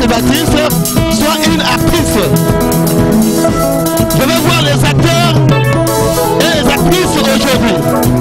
de Baptiste, soit une actrice. Je vais voir les acteurs et les actrices aujourd'hui.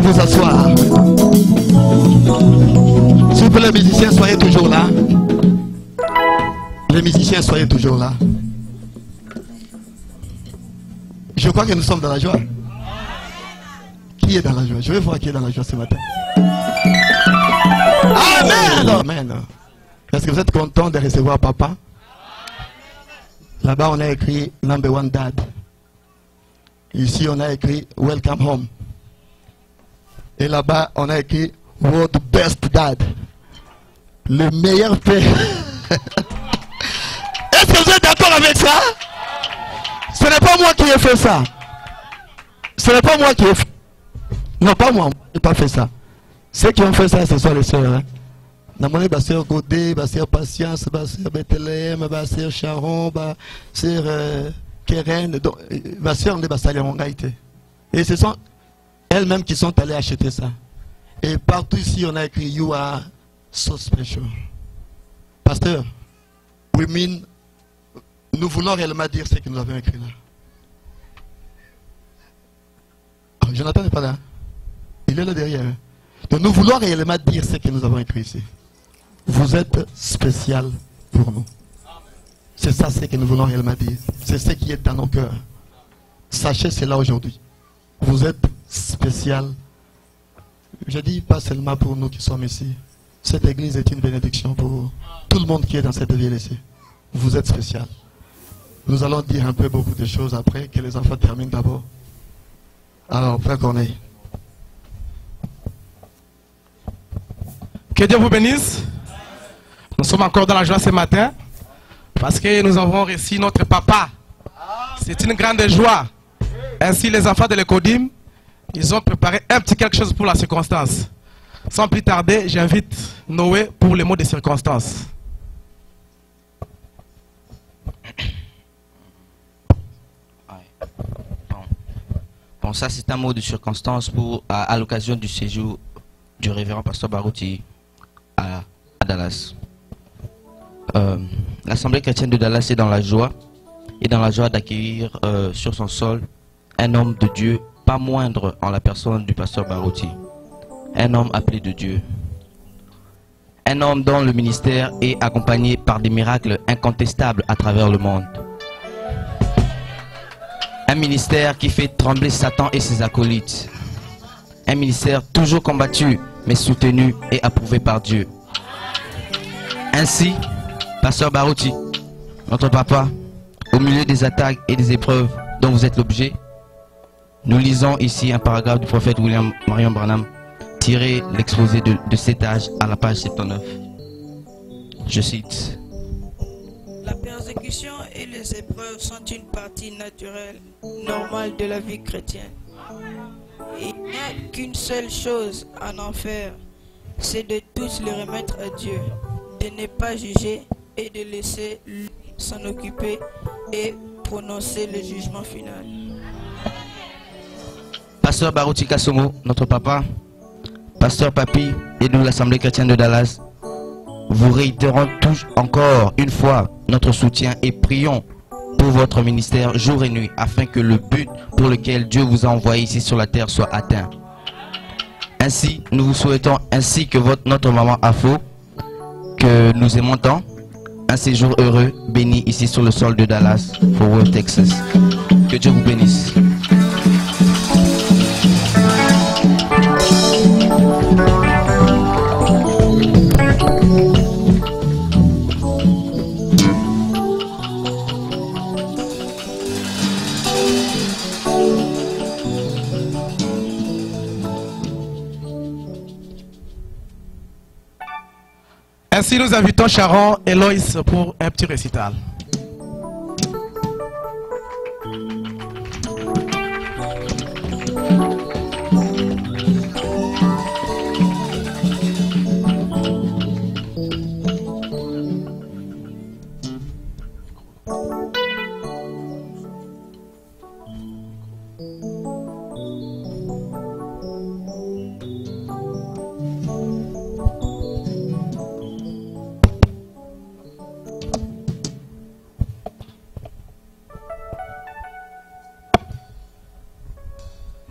vous asseoir. S'il vous plaît, les musiciens, soyez toujours là. Les musiciens, soyez toujours là. Je crois que nous sommes dans la joie. Qui est dans la joie? Je vais voir qui est dans la joie ce matin. Amen. Amen. Est-ce que vous êtes content de recevoir papa? Là-bas, on a écrit Number One Dad. Ici, on a écrit Welcome Home. Et là-bas, on a écrit World Best Dad. Le meilleur père. Est-ce que vous êtes d'accord avec ça? Ce n'est pas moi qui ai fait ça. Ce n'est pas moi qui ai fait. Non, pas moi. Je n'ai pas fait ça. Ceux qui ont fait ça, ce sont les sœurs. Namone ba sœur Godé, ba sœur Patience, ba sœur Bethléem, ba sœur Sharon, ba sœur Keren, ba sœur Ndé Basaliamongaïté. Et ce sont elles-mêmes qui sont allées acheter ça. Et partout ici, on a écrit You are so special. Pasteur, we mean, nous voulons réellement dire ce que nous avons écrit là. Oh, Jonathan n'est pas là. Il est là derrière. Donc nous voulons réellement dire ce que nous avons écrit ici. Vous êtes spécial pour nous. C'est ça ce que nous voulons réellement dire. C'est ce qui est dans nos cœurs. Sachez cela aujourd'hui. Vous êtes spécial. Je dis pas seulement pour nous qui sommes ici. Cette église est une bénédiction pour tout le monde qui est dans cette ville ici. Vous êtes spécial. Nous allons dire un peu beaucoup de choses après, que les enfants terminent d'abord. Alors, frère Corneille. Que Dieu vous bénisse. Nous sommes encore dans la joie ce matin parce que nous avons reçu notre papa. C'est une grande joie. Ainsi, les enfants de l'Ecodim, ils ont préparé un petit quelque chose pour la circonstance. Sans plus tarder, j'invite Noé pour les mots de circonstance. Bon, ça c'est un mot de circonstance pour à l'occasion du séjour du révérend pasteur Barouti à Dallas. L'Assemblée chrétienne de Dallas est dans la joie d'accueillir sur son sol un homme de Dieu, pas moindre en la personne du pasteur Barouti. Un homme appelé de Dieu. Un homme dont le ministère est accompagné par des miracles incontestables à travers le monde. Un ministère qui fait trembler Satan et ses acolytes. Un ministère toujours combattu, mais soutenu et approuvé par Dieu. Ainsi, pasteur Barouti, notre papa, au milieu des attaques et des épreuves dont vous êtes l'objet, nous lisons ici un paragraphe du prophète William Marion Branham, tiré l'exposé de cet âge à la page 79. Je cite. La persécution et les épreuves sont une partie naturelle, normale de la vie chrétienne. Il n'y a qu'une seule chose à en faire, c'est de tous les remettre à Dieu, de ne pas juger et de laisser lui s'en occuper et prononcer le jugement final. Pasteur Barouti Kasongo, notre papa, pasteur Papi et nous l'Assemblée chrétienne de Dallas, vous réitérons tous encore une fois notre soutien et prions pour votre ministère jour et nuit afin que le but pour lequel Dieu vous a envoyé ici sur la terre soit atteint. Ainsi, nous vous souhaitons, ainsi que notre maman Afo, que nous aimons tant, un séjour heureux, béni ici sur le sol de Dallas, Fort Worth, Texas. Que Dieu vous bénisse. Ainsi, nous invitons Sharon et Loïs pour un petit récital.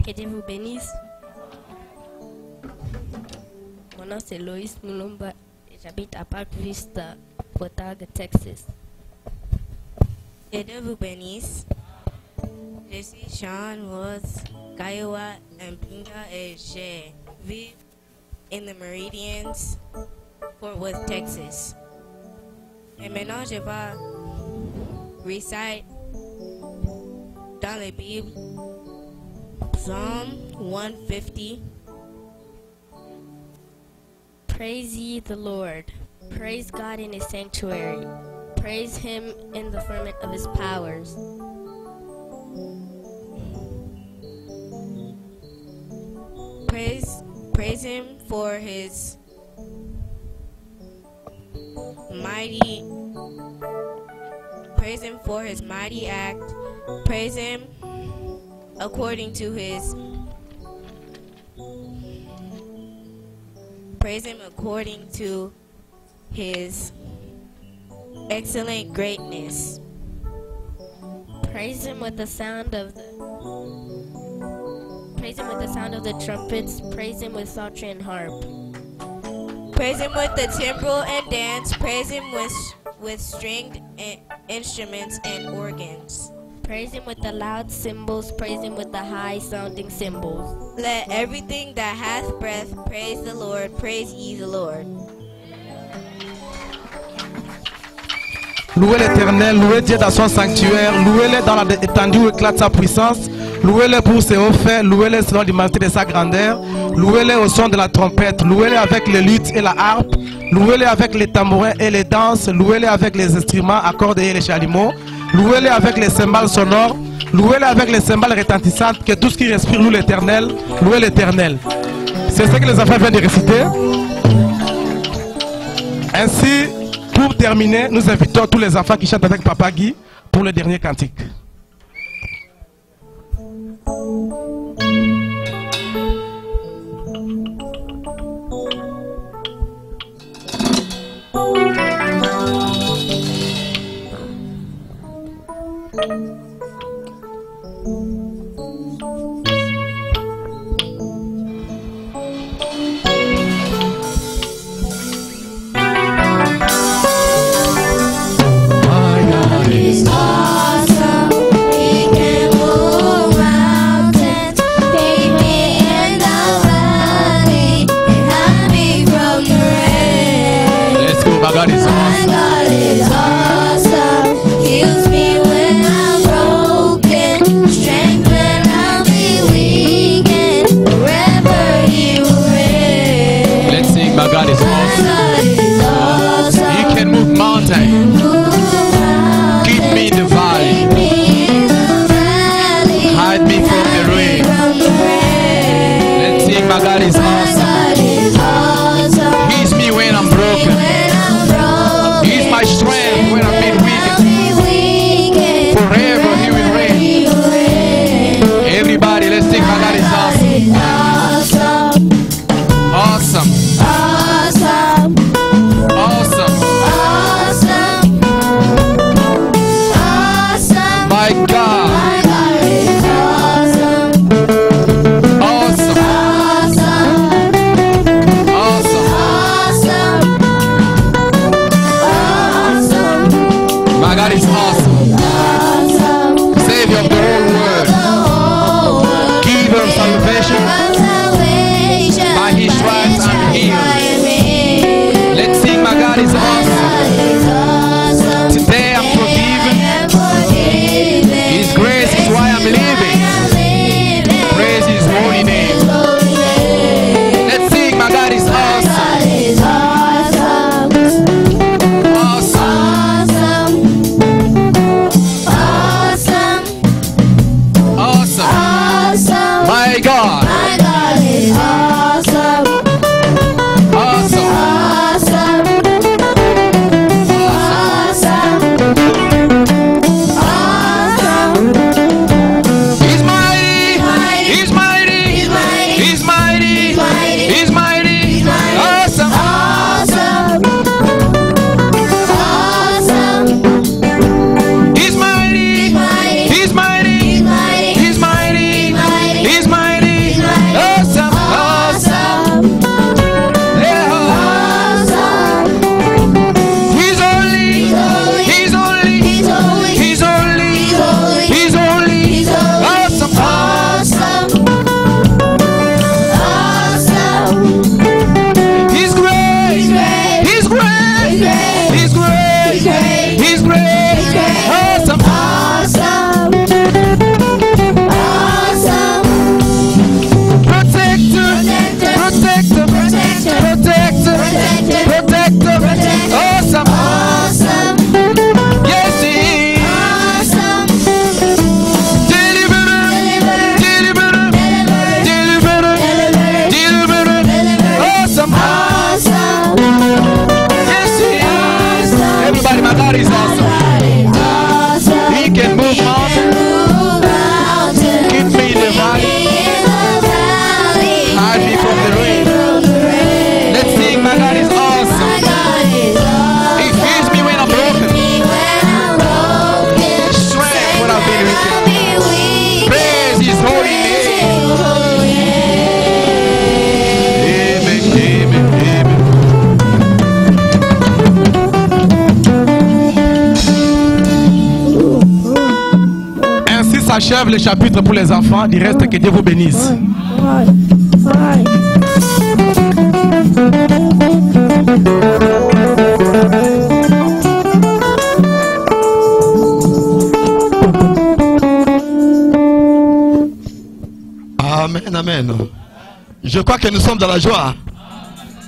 Que Dieu vous bénisse. Mon nom c'est Loïs Moulumba et j'habite à Park Vista, Watauga, Texas. Que Dieu vous bénisse. Je suis Sean Woods, Kiowa Mpinga et je vis in the Meridians, Fort Worth, Texas. Et maintenant, je vais recite dans la Bible Psalm 150. Praise ye the Lord. Praise God in his sanctuary. Praise him in the firmament of his powers. Praise him for his mighty. Praise him for his mighty act. Praise him according to his. Praise him according to his excellent greatness. Praise him with the sound of the trumpets. Praise him with psaltery and harp. Praise him with the timbrel and dance. Praise him with stringed instruments and organs. Praise him with the loud cymbals. Praise him with the high sounding cymbals. Let everything that hath breath praise the Lord. Praise ye the Lord. Louez l'Éternel, louez Dieu dans son sanctuaire, louez-le dans l'étendue où éclate sa puissance, louez-le pour ses hauts faits, louez-le selon l'humanité de sa grandeur, louez-le au son de la trompette, louez-le avec les luttes et la harpe, louez-le avec les tambourins et les danses, louez-le avec les instruments à cordes et les chalumeaux, louez-le avec les cymbales sonores, louez-le avec les cymbales retentissantes, que tout ce qui respire loue l'Éternel, louez l'Éternel. C'est ce que les enfants viennent de réciter. Ainsi, pour terminer, nous invitons tous les enfants qui chantent avec Papa Guy pour le dernier cantique. God is awesome. God is awesome. Heals me when I'm broken. Strength when I'm weak. And wherever you reign. Let's sing. My God is awesome. God is awesome. He can move mountains. Keep me in the valley. Hide me from the rain. Let's sing. My God is awesome. Heals me when I'm broken. He's my strength when I'm made weak. Forever he will reign. Everybody, let's sing. My God is awesome. Awesome. Awesome. Awesome. Awesome. s'achève le chapitre pour les enfants. Du reste, que Dieu vous bénisse. Amen, amen. Je crois que nous sommes dans la joie.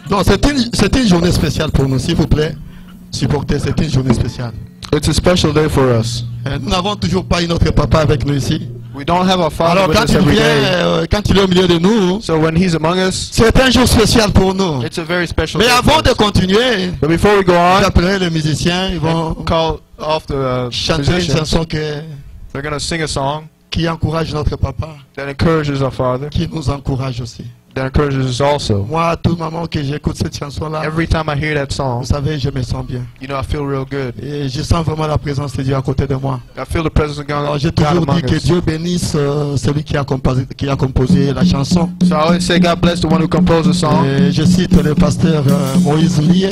Donc c'est une journée spéciale pour nous, s'il vous plaît. Supportez, c'est une journée spéciale. It's a special day for us. Nous n'avons toujours pas eu notre papa avec nous ici. We don't have our father Alors with quand us il every vient, day. quand il est au milieu de nous, So when he's among us, c'est un jour spécial pour nous. it's a very special Mais day avant for de us. continuer, But before we go on, j'appellerai les musiciens, ils vont call off the chanter une musicians. chanson They're going to sing a song qui encourage notre papa, that encourages our father, qui nous encourage aussi. that encourages us also. Moi, à tout moment que j'écoute cette chanson-là, Every time I hear that song, vous savez, je me sens bien. you know, I feel real good. Et je sens vraiment la présence de Dieu à côté de moi. I feel the presence of Alors God, j'ai God toujours dit among que us. Dieu bénisse celui qui a composé la chanson. So I always say, God bless the one who composed the song. Et je cite le pasteur Moïse Lié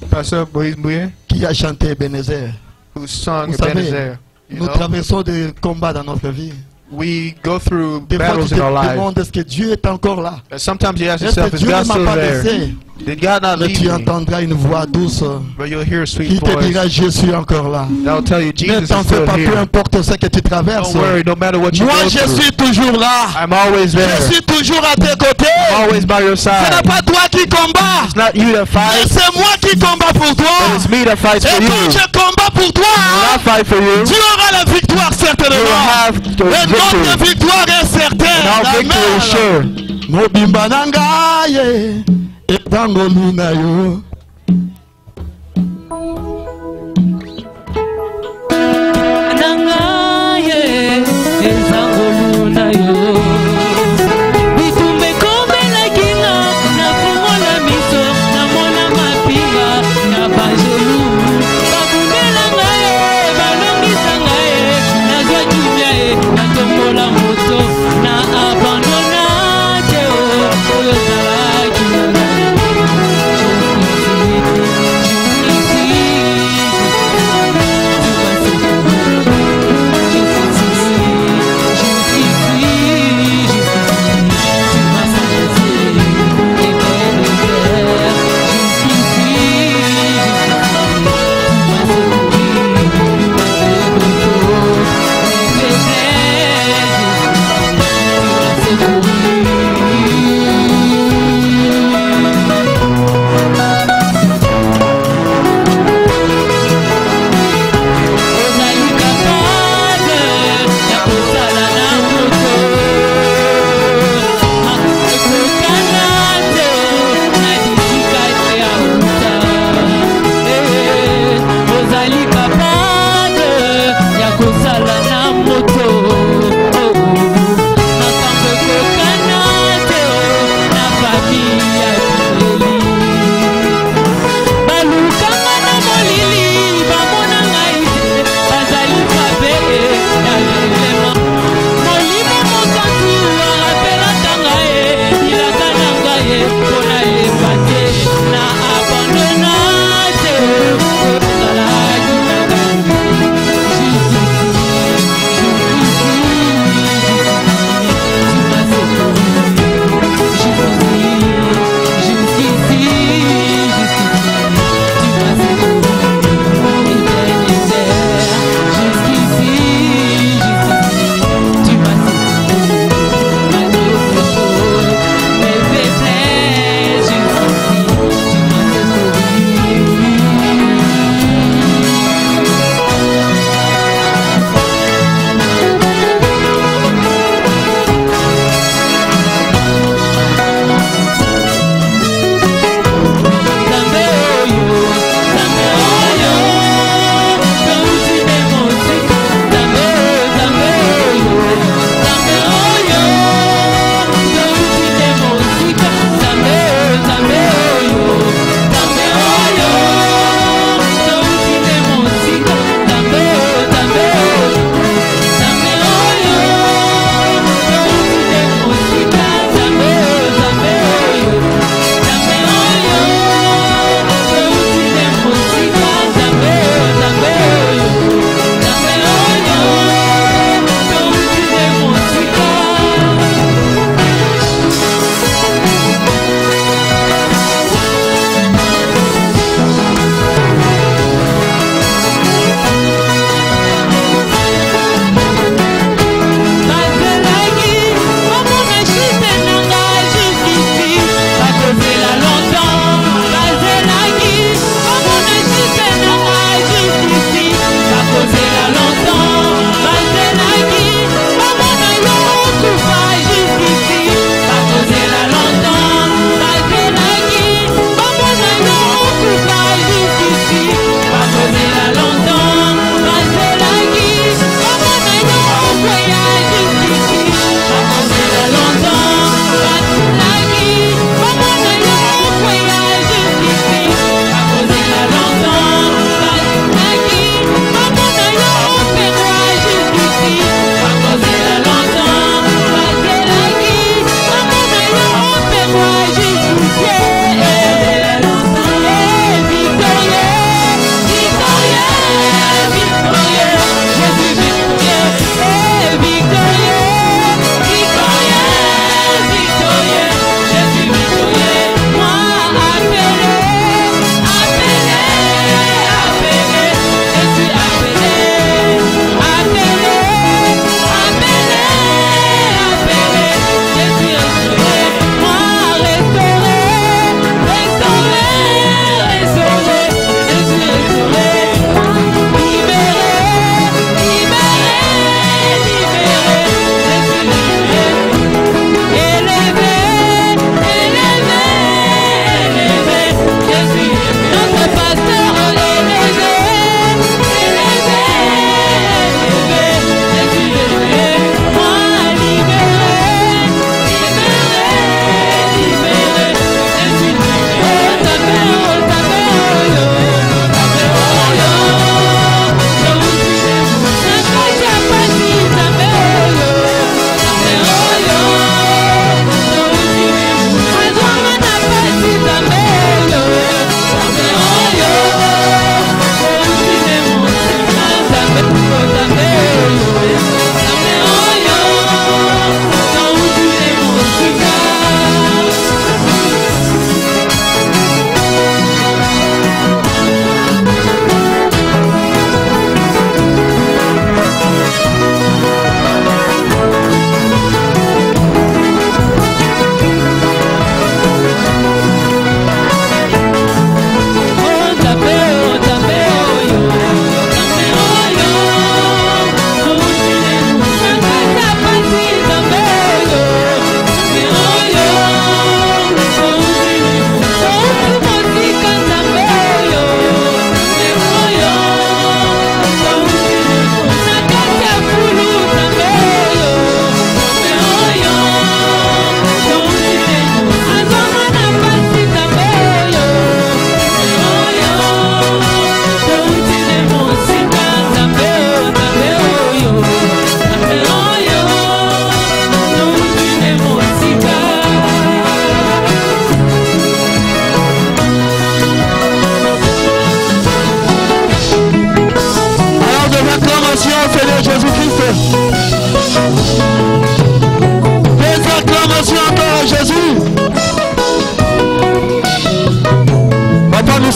Pastor Moïse Mouye, qui a chanté Ebenezer. who sung Vous savez, Ebenezer. You nous know, traversons des combats dans notre vie. we go through Des fois, tu battles te in our lives. demandes est-ce que Dieu est encore là? And sometimes you ask Est-ce yourself, que is Dieu God ne m'a still pas there? laissé? Did God not Mais leave tu me? entendras une voix douce But you'll hear a qui sweet te voice dira je suis encore là. that'll tell you Ne Jesus t'en is fais still pas, peu here. importe ce que tu traverses. Don't worry, no matter what you Moi go je through. suis toujours là. I'm always there. Je suis toujours à tes côtés. I'm always by your Ce side. n'est pas toi qui combats. It's not you that Mais fights, c'est moi qui combats pour but toi. it's me that fights Et for you. quand je combats pour toi, When I fight for you, tu auras la victoire you will certainement. have the Et notre victory. victoire est certaine. And our victory is sure. Mobimba na ngai etango luna yo.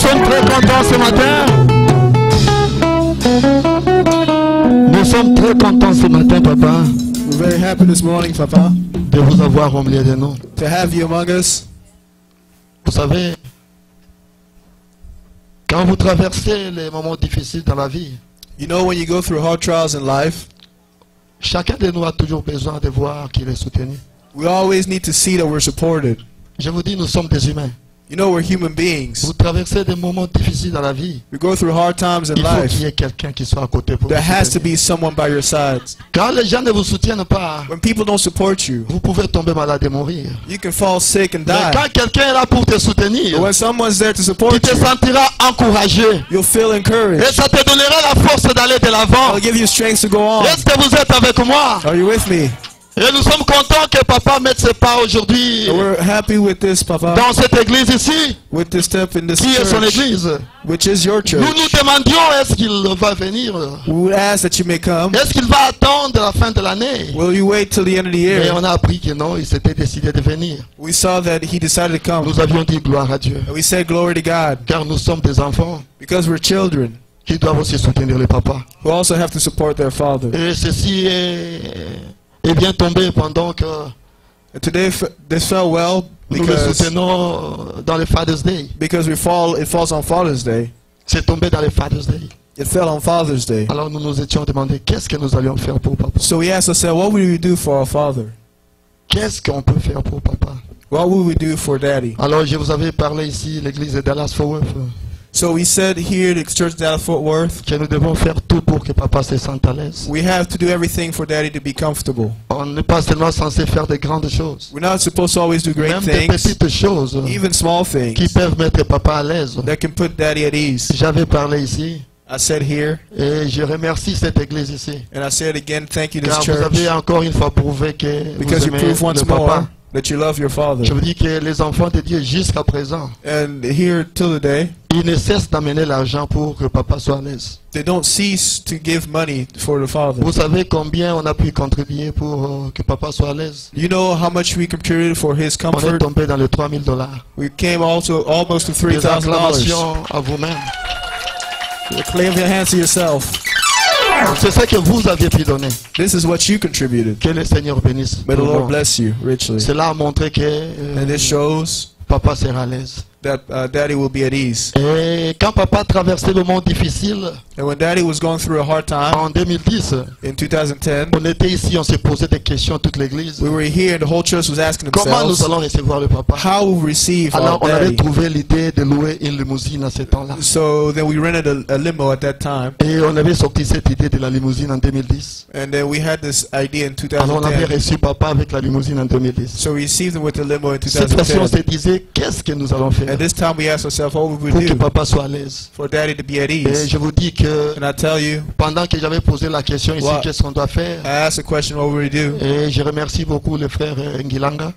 sommes très contents ce matin. Nous sommes très contents ce matin, papa, We're very happy this morning, Papa, de vous avoir au milieu de nous. to have you among us. Vous savez, quand vous traversez les moments difficiles dans la vie, You know, when you go through hard trials in life, chacun de nous a toujours besoin de voir qu'il est soutenu. we always need to see that we're supported. Je vous dis, nous sommes des humains. You know, we're human beings. Vous traversez des moments difficiles dans la vie. We go through hard times in Il faut life. qu'il y ait quelqu'un qui soit à côté pour There vous has to soutenir. be someone by your side. Quand les gens ne vous soutiennent pas, When people don't support you, vous pouvez tomber malade et mourir. you can fall sick and Mais die. quand quelqu'un est là pour te soutenir, But when someone's there to tu support te you, sentiras encouragé. you'll feel encouraged. Et ça te donnera la force d'aller de l'avant. It'll give you strength to go on. Est-ce que vous êtes avec moi? Are you with me? Et nous sommes contents que papa mette ses pas aujourd'hui And we're happy with this, Papa, dans cette église ici, with this step in this qui est son church, église. which is your Nous nous church. demandions, est-ce qu'il va venir? We would ask that you may come. Est-ce qu'il va attendre la fin de l'année? Will you wait till the end of the Mais year? on a appris que non, il s'était décidé de venir. We saw that he decided to come. Nous avions dit gloire à Dieu. And we said glory to God, Car nous sommes des enfants because we're children qui doivent aussi soutenir les papas. who also have to support their father. Et ceci est bien tombé pendant que And today this fell well nous le soutenons dans le Father's Day. because it falls on Father's Day. C'est tombé dans le Father's Day. It fell on Father's Day. Alors nous nous étions demandé qu'est-ce que nous allions faire pour papa. So we asked ourselves, what would we do for our father? Qu'est-ce qu'on peut faire pour papa? What would we do for Daddy? Alors je vous avais parlé ici, l'église de Dallas-Fort Worth, So we said here at the Church of Dallas Fort Worth, que nous devons faire tout pour que papa se sente à l'aise. we have to do everything for Daddy to be comfortable. On n'est pas seulement censé faire de grandes choses, We're not supposed to always do great même des things, petites choses even small qui things peuvent mettre papa à l'aise. that can put Daddy at ease. J'avais parlé ici I said here, et je remercie cette église ici. and I said again, thank you to Car this vous avez church, encore une fois prouvé que vous because you aimez prove once le papa. more that you love your father. Je vous dis que les enfants de Dieu jusqu'à présent, And here till today, ils ne cessent d'amener l'argent pour que papa soit à l'aise. they don't cease to give money for the father. Vous savez combien on a pu contribuer pour que papa soit à l'aise? You know how much we contributed for his On est comfort? tombé dans les $3,000. We came also almost to Des $3,000. acclamations à vous-même. Clap your hands to yourself. C'est ce que vous aviez pu donner. This is what you contributed. Que le Seigneur bénisse. May the tout le Lord monde. bless you richly. Cela a montré que And this shows papa sera à l'aise. that Daddy will be at ease. Et quand papa traversait le monde difficile And when Daddy was going through a hard time en 2010, in 2010, on était ici, on se posait des questions toute l'église. we were here and the whole church was asking Comment nous themselves, allons recevoir le papa? how will we receive Alors our on avait Daddy? trouvé l'idée de louer une limousine à ce temps-là. So then we rented a limo at that time. Et on avait sorti cette idée de la limousine en 2010. And then we had this idea in Alors on avait 2010. reçu papa avec la limousine en 2010. So we received him with the limo in Cette fois-ci on se 2010. disait qu'est-ce que nous allons faire At this time we asked ourselves, what would we pour que do papa soit à l'aise. for Daddy to be at Et ease? je vous dis que And I tell you, pendant que j'avais posé la question ici, Wow. qu'est-ce qu'on doit faire? I asked the question, what would we do? Et je remercie beaucoup le frère Ngilanga.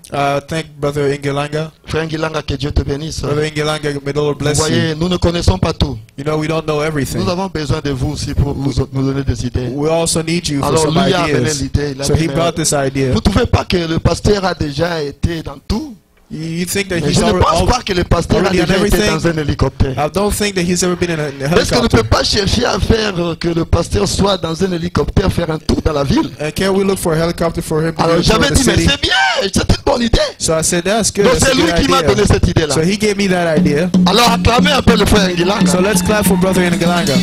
Thank Brother Ingilanga. Frère Ngilanga, que Dieu te bénisse. Brother Ingilanga, may the Lord Vous bless you. voyez, nous ne connaissons pas tout. You know, we don't know everything. Nous avons besoin de vous aussi pour nous donner des idées. We also need you for Alors some lui a amené ideas. l'idée. il a So dit, he mais brought this idea. vous ne trouvez pas que le pasteur a déjà été dans tout? You think that Mais he's je ne pense already, pas que le pasteur a already déjà done été everything? dans un hélicoptère. I don't think that he's ever been in a Est-ce qu'on ne peut helicopter. pas chercher à faire que le pasteur soit dans un hélicoptère, faire un tour dans la ville? And can we look for a helicopter for him to Alors go to j'avais the dit, mais city? c'est bien, c'est une bonne idée. So I said, that's good. Donc That's a c'est lui good qui m'a donné idea. cette idée-là. So he gave me that idea. Alors acclamez un peu le frère Ngilanga. So let's clap for Brother Ingilanga.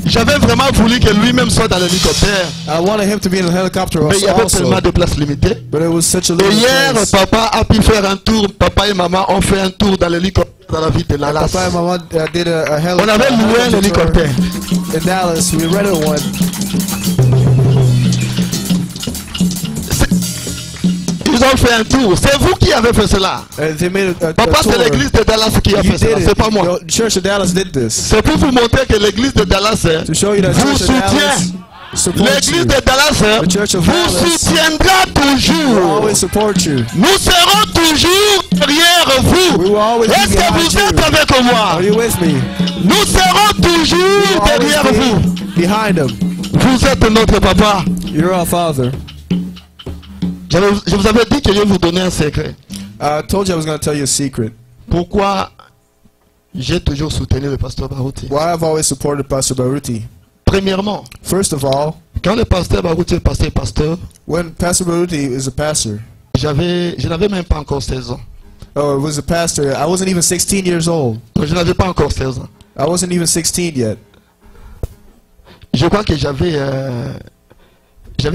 J'avais vraiment voulu que lui-même soit dans l'hélicoptère. I wanted him to be in a helicopter Mais il y avait also, tellement de places limitées. but it was such a Et little hier, place. papa a pu faire un tour. Papa et maman ont fait un tour dans l'hélicoptère dans la ville de Dallas. Papa and Mama did a On avait loué un hélicoptère. in Dallas. We rented one. Ils ont fait un tour. C'est vous qui avez fait cela. And they made a Papa, c'est tour. l'église de Dallas qui a You fait cela. did C'est it. pas moi. The Church of Dallas did this. C'est pour vous montrer que l'église de Dallas To show you that vous Church of Dallas soutient. supports L'église you. de Dallas The Church of vous Dallas soutiendra will toujours. always support you. Nous serons toujours derrière vous. We will always be Est-ce que behind vous êtes you. avec moi? Are you with me? Nous serons We will toujours derrière vous. always be behind him. Vous êtes notre papa. You're our father. Je vous avais dit que je vais vous donner un secret. I told you I was going to tell you a secret. Pourquoi j'ai toujours soutenu le pasteur Barouti? Why I've always supported Pastor Baruti. Premièrement, First of all, quand le pasteur Barouti est passé pasteur, when Pastor Baruti is a pastor, je n'avais même pas encore 16 ans. oh, it was a pastor, I wasn't even 16 years old. Je n'avais pas encore 16 ans. I wasn't even 16 yet. Je crois que j'avais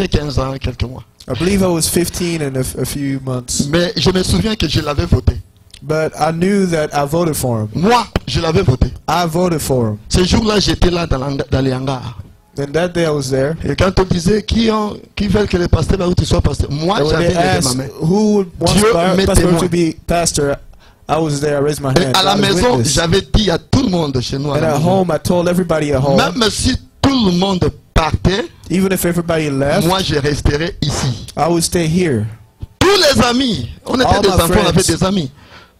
15 ans et quelques mois. I believe I was 15 and a few months. Mais je me souviens que je l'avais voté. But I knew that I voted for him. Moi, je l'avais voté. I voted for him. Ce jour-là, j'étais là dans les hangars. And that day I was there. Et quand on disait qui veut que le pasteur Barouti soit pasteur, moi And when j'avais they levé ma asked main. who would want Dieu m'est Pastor témoin. to be pastor, I was there. I raised my Et hand. à la I was maison, witness. j'avais dit à tout le monde chez nous, à And la at maison, home, I told everybody at home, même si tout le monde partait, even if everybody left, moi je resterai ici. I would stay here. Tous les amis, on était All des my enfants, on avait friends. des amis.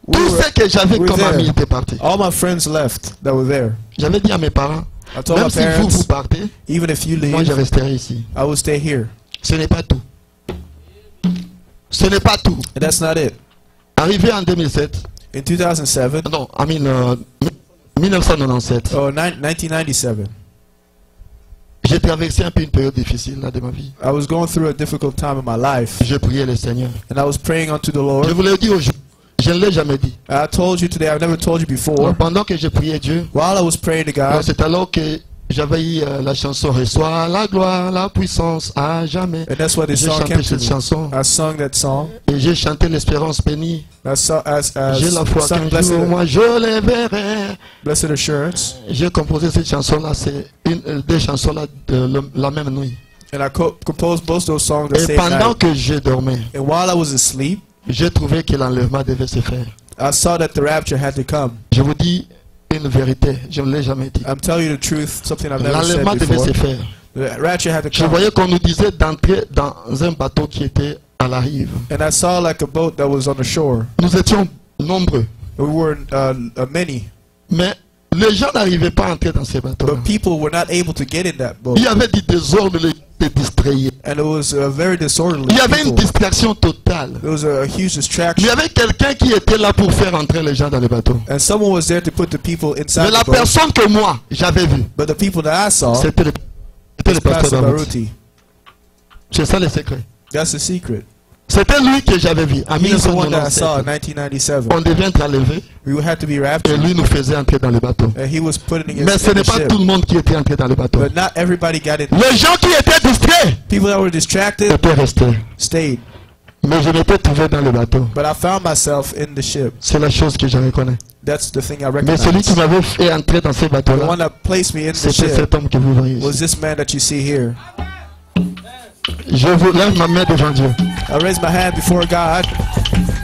We Tout were- ce que j'avais we were comme there. amis était parti. All my friends left that were there. J'avais dit à mes parents, I told même my si vous parents, partez, even if you moi je leave, resterai ici. I will stay here. Ce n'est pas tout. Ce n'est pas tout. And that's not it. Arrivé en 2007, In 2007, non, en 1997, 1997, j'ai traversé un peu une période difficile là de ma vie. I was going through a difficult time in my life, Je priais le Seigneur. and I was praying unto the Je Lord. vous l'ai dit aujourd'hui, je ne l'ai jamais dit. I told you today, I've never told you before. Donc, pendant que je priais Dieu, While I was praying to God, c'est alors que j'avais eu la chanson Reçois la gloire, la puissance à jamais. and that's why this J'ai song chanté came to cette me. chanson I sung that song. et j'ai chanté l'espérance bénie. I J'ai la foi sung qu'un jour moi je les verrai. Blessed Assurance, J'ai composé cette chanson-là, c'est des chansons-là de la même nuit. and I composed both those songs the Et same pendant night. que je dormais, And while I was asleep, j'ai trouvé que l'enlèvement devait se faire. I saw that the rapture had to come. Je vous dis une vérité, je ne l'ai jamais dit. I'm telling you the truth, something I've never said L'enlèvement devait before. se faire. The rapture had to Je come. voyais qu'on nous disait d'entrer dans un bateau qui était à la rive. And I saw like a boat that was on the shore. Nous étions nombreux, We were many, mais les gens n'arrivaient pas à entrer dans ces bateaux. but people were not able to get in that boat. Il y avait du désordre, des distraits. And it was very disorderly. Il y avait une people. distraction totale. There was a huge Il y distraction. avait quelqu'un qui était là pour faire entrer les gens dans le bateau. And someone was there to put the people inside Mais la the boat. personne que moi, j'avais vue, But the people that I saw c'était le was pasteur Pastor Barouti. Baruti. C'est ça le secret. That's the secret. C'était lui que j'avais vu en He's the one that I saw in 1997. 1997. On devait être enlevé We had to be et raptured. lui nous faisait entrer dans le bateau. And he was putting us Mais ce in n'est the pas ship. tout le monde qui était entré dans le bateau. But not everybody got in. Les gens qui étaient distraits People that were distracted étaient restés. stayed. Mais je m'étais trouvé dans le bateau. But I found myself in the ship. C'est la chose que je reconnais. That's the thing I Mais celui recognize. qui m'avait fait entrer dans ce The bateau-là, one that placed me in the c'était ship cet homme que vous voyez was ici. this man that you see here. Je vous lève ma main devant Dieu. I raised my hand before God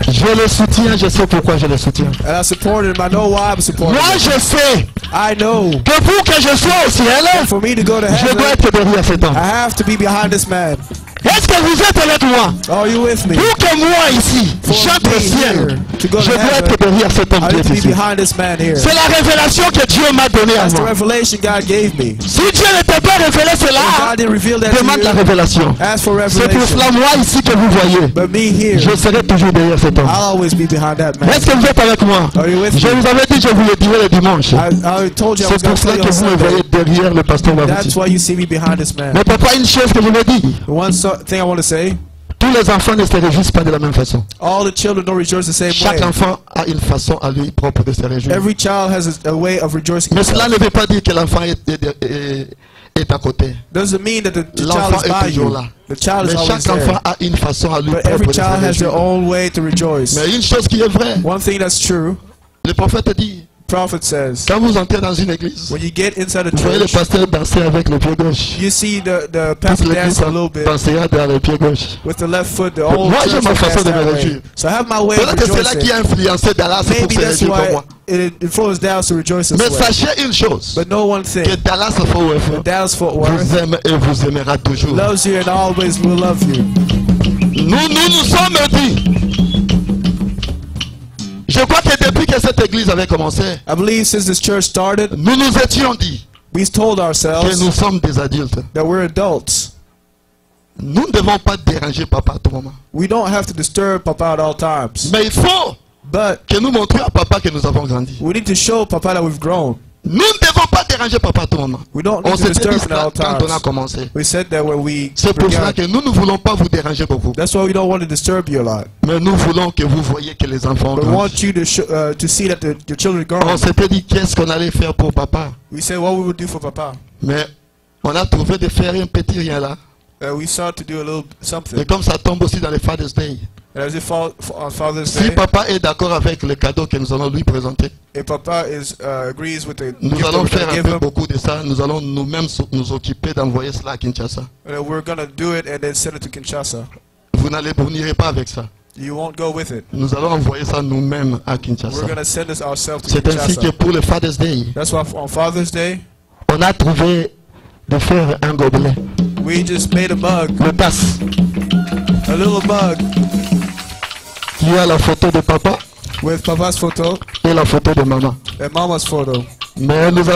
Je le soutiens, je sais pourquoi je le soutiens. and I supported him. I know why I'm supporting Moi, him. je sais I know que pour que je sois au ciel, that for me to go to je dois heaven, être derrière cet homme. I have to be behind this man. Est-ce que vous êtes avec moi? Are you with me? Pour que moi ici, For j'entre au me ciel, here, to go je to dois être heaven, derrière cet homme I qui need to est be ici. behind this man here. C'est la révélation que Dieu m'a donnée à That's the moi. revelation God gave me. Si Dieu ne t'a pas révélé If cela, God didn't reveal that demande la to you, révélation. ask for C'est pour revelation. cela, moi ici que vous voyez, But me here, je serai toujours derrière cet homme. I'll always be behind that man. Est-ce que vous êtes avec moi? Are you with me? Je vous avais dit, je vous le dirai le dimanche. I told you I was C'est going pour to tell cela you que on vous me Sunday. voyez derrière le pasteur That's Barouti. why you see me behind this man. Mais papa, une chose que je veux dire, The one thing I want to say, tous les enfants ne se réjouissent pas de la même façon. all the children don't rejoice the same Chaque way. enfant a une façon à lui propre de se réjouir. Every child has a way of rejoicing. Mais cela himself. ne veut pas dire que l'enfant est à côté. Doesn't mean that the L'enfant child is est by toujours you. là. The child Mais is always chaque enfant there. a une façon à lui But propre every de se child has their réjouir. own way to rejoice. Mais une chose qui est vraie, One thing that's true, le prophète dit, prophet says, quand vous entrez dans une église, when you get inside a vous voyez le church, pasteur danser avec le pied gauche. you see the Toute pastor l'église dance a little bit dansera dans le pied gauche. with the left foot. The whole Moi, j'ai church ma will façon dance de me that way. réjouir. So I have my way of Peut-être que c'est là qui rejoicing. a influencé Dallas pour Maybe se that's réjouir comme why moi. it influenced Dallas to rejoice this Mais way. sachez une chose, But know one thing, que Dallas Fort Worth Dallas Fort Worth vous aime et vous aimera toujours. loves you and always will love you. Nous sommes dit. Je crois que depuis que cette église avait commencé, I believe since this church started, nous nous étions dit we told que ourselves nous sommes des adultes. that we're adults. Nous ne devons pas déranger papa à tout moment. We don't have to disturb Papa at all times. Mais il faut But que nous montrions à papa que nous avons grandi. we need to show Papa that we've grown. Nous ne devons pas déranger papa à tout moment. We don't On need to s'était dit disturb him at cela all quand on a times. commencé. We said that when we C'est pour cela que began. nous ne voulons pas vous déranger beaucoup. That's why we don't want to disturb you a lot. Mais nous voulons que vous voyez que les enfants ont But we grandi. want you to see that your children grow. On s'était dit qu'est-ce qu'on allait faire pour papa. We said what we would do for Papa. Mais on a trouvé de faire un petit rien là. We sought to do a little something. Et comme ça tombe aussi dans les Father's Day. And as it fall on Father's Si Day, papa est d'accord avec le cadeau que nous allons lui présenter, if Papa agrees with the nous gift that allons we're faire going to un give peu him, beaucoup de ça. Nous allons nous-mêmes nous occuper d'envoyer cela à Kinshasa. we're going to do it and then send it to Kinshasa. Vous n'irez pas avec ça. You won't go with it. Nous allons envoyer ça nous-mêmes à We're Kinshasa. going to send this ourselves to C'est ainsi que Kinshasa. pour le Father's Day, That's why on Father's Day, on a trouvé de faire un gobelet, we just made a mug, une tasse, a little mug qui a la photo de papa with Papa's photo et la photo de maman. and Mama's photo. Mais nous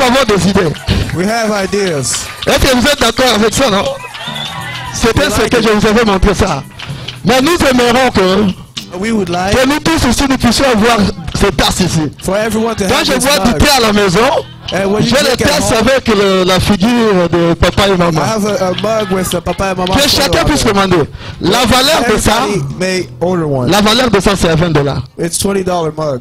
avons des idées. We have ideas. Est-ce que vous êtes d'accord avec ça, non? C'était ce que je vous avais montré ça. Mais nous aimerons We would like que nous tous ici nous puissions avoir cette tasse ici. for everyone to Quand have je this vois du mug. thé à la maison, And when you j'ai les look at tasses home, avec la figure de papa et I maman. have a mug with Papa and Mama's Que photo chacun on puisse there. commander. La valeur de ça, Everybody may order one. la valeur de ça c'est à $20. It's $20 mug.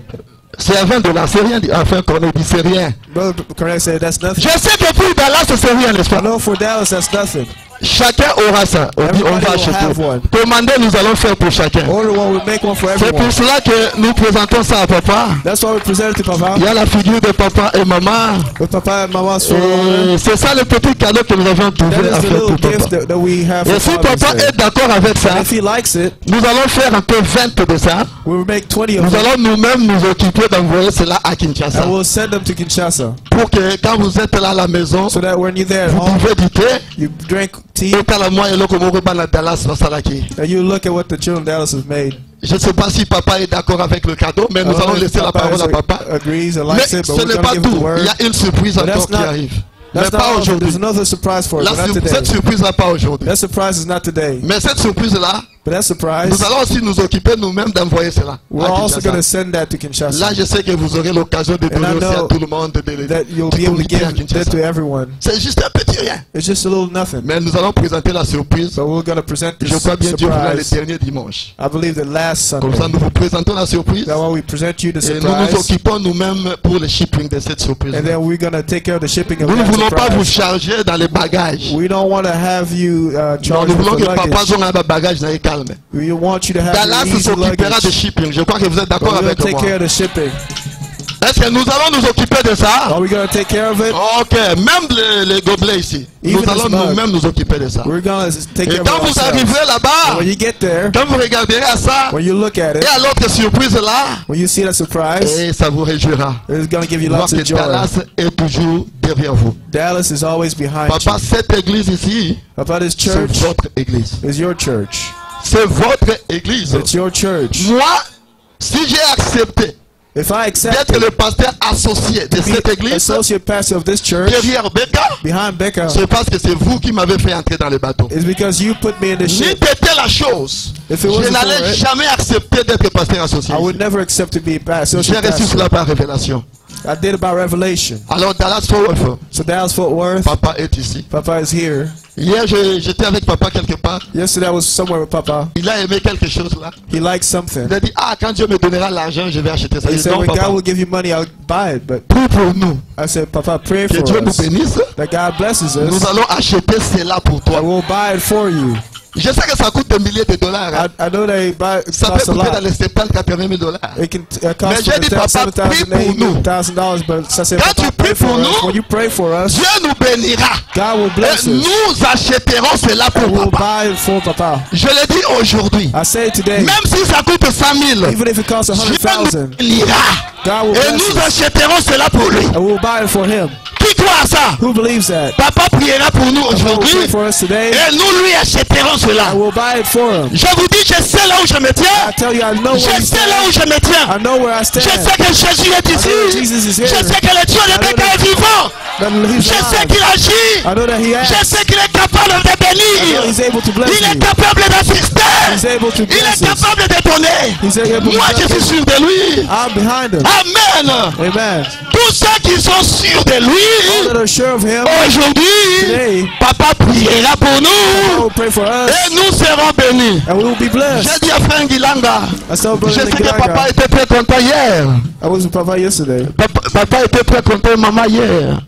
C'est à $20, c'est rien. Enfin, qu'on ait dit, c'est rien. Brother Cornell said that's nothing. Je sais que pour Dallas, c'est rien, n'est-ce I pas? know for Dallas that's nothing. Chacun aura ça. On dit, on Everybody va will have acheter. one. Commandez, nous allons faire pour chacun. Order one, we make one for C'est pour everyone. cela que nous présentons ça à papa. That's why we present it to Papa. Il y a la figure de papa et maman. With Papa and Mama's photo on there. Et c'est ça le petit cadeau que nous avons trouvé That à is the faire little pour gift papa. that we have Et for si Father's papa Day. est d'accord avec ça, And if he likes it, nous allons faire un peu 20 de ça. we'll make 20 of Nous them. allons nous-mêmes nous occuper d'envoyer cela à Kinshasa. And we'll send them to Kinshasa. Pour que quand vous êtes là à la maison, So that when you're there at vous home, buvez du thé. you drink tea Et quand la moitié est là, comme on rebat la Dallas, va ça là qui. and you look at what the children of Dallas have made. Je ne sais pas si papa est d'accord avec le cadeau, mais nous I don't allons know if laisser la parole à papa. agrees or Mais likes it, ce but we're n'est going pas to give him the tout. word. Il y a une surprise But that's encore qui not- arrive. That's Mais not pas all. aujourd'hui. There's another surprise for us, but not today. Cette surprise là pas aujourd'hui. That surprise is not today. Mais cette surprise là, But that surprise, nous allons aussi nous occuper nous-mêmes d'envoyer cela. we're à also going to Kinshasa. send that to Kinshasa. Là, je sais que vous aurez l'occasion de And I donner aussi à know tout le monde de that you'll be able to give that to everyone. C'est juste un petit rien. It's just a little nothing. Mais nous allons présenter la surprise. But we're going to present Je this crois bien Dieu voulait le surprise. dernier dimanche. I believe that last Comme ça, Sunday, nous vous présentons la surprise. that when we present you the Et nous nous surprise, occupons nous-mêmes pour le shipping de cette surprise. and then we're going to take care of the shipping of Nous ne that voulons pas vous surprise. charger dans les bagages. We don't want to have you Non, charge nous for voulons que papa luggage. soit un bagage dans les calmes. We want you to have Dallas your easy s'occupera luggage. de shipping. Je crois que vous êtes But d'accord we're going avec to take moi. care of the shipping. Est-ce que nous allons nous occuper de ça? Are we going to take care of it? Ok, même les gobelets ici. Even Nous allons this mug. nous-mêmes nous occuper de ça. We're going to take Et care of quand it vous ourselves. arriverez And là-bas, when you get there, quand vous regarderez à ça, when you look at et it, à l'autre surprise là, when you see that surprise, et ça vous réjouira. it's going to give you Voir lots que of joy. Dallas est toujours derrière vous. Dallas is always behind Papa, you. cette église ici, Papa, this c'est church votre église. is your church. C'est votre église. It's your church. Moi, si j'ai accepté If I accept d'être le pasteur associé de to cette be église, associate pastor of this church, derrière Becca, behind Becca, c'est parce que c'est vous qui m'avez fait entrer dans le bateau. is because you put me in the N'était ship. la chose, If it je wasn't n'allais for it, jamais accepter d'être pasteur associé. I would never accept to be J'ai associate reçu pastor. cela par révélation. I did it by revelation. Alors Dallas Fort Worth, So Dallas Fort Worth, papa est ici. Papa is here. Hier, j'étais avec papa quelque part. Yesterday I was somewhere with Papa. Il a aimé quelque chose là. He likes something. Il a dit, ah, quand Dieu me donnera l'argent, je vais acheter ça. He Il dit, said, non, when papa, God will give you money, I'll buy it. But prie pour nous. I said, Papa, pray Que for Dieu nous us. bénisse. That God blesses Nous us. allons acheter cela pour I toi. will buy it for you. Je sais que ça coûte des milliers de dollars. Hein. I know they buy it Ça peut costs a coûter dans lot. les 70-80 000 dollars. It can Mais cost j'ai dit, papa, prie pour nous. $7,000, but I said, Quand Papa, tu pray pries pour for us. nous, When you pray for us, Dieu nous bénira. God will bless Et us. nous achèterons cela I pour will papa. buy it for Papa. Je le dis aujourd'hui. I say it today, Même si ça coûte 100 000, even if it costs Dieu nous 100,000, bénira. God will Et bless nous us. achèterons cela pour lui. I will buy it for Him. Qui croit à ça? Who believes that? Papa priera pour nous Papa will aujourd'hui. pray for us today. Et nous lui achèterons cela. I will buy it for him. Je vous dis, je sais là où je me I tiens. tell you, I know Je where he sais là où stands. je me tiens. I know where I Je stand. sais que Jésus est ici. I know Jesus is Je here. sais que le Dieu de know Béca that- est vivant. That he's Je sais alive. qu'il agit. I know that he Je acts. sais qu'il est capable de I know bénir. he's able to bless Il est you. capable d'assister. He's able to Il est bless us. capable de donner. He's able to Moi, je bless suis us. sûr de lui. I'm behind him. Amen. Amen. Tous ceux qui sont sûrs de All lui, that are sure of him, aujourd'hui, today, Papa priera pour I nous. will pray for us, Et nous serons bénis. and we will be blessed. J'ai dit à Frère Ngilanga, I saw je Brother sais que papa Ngilanga. était très content hier. I was with Papa yesterday. Papa était très content, maman hier,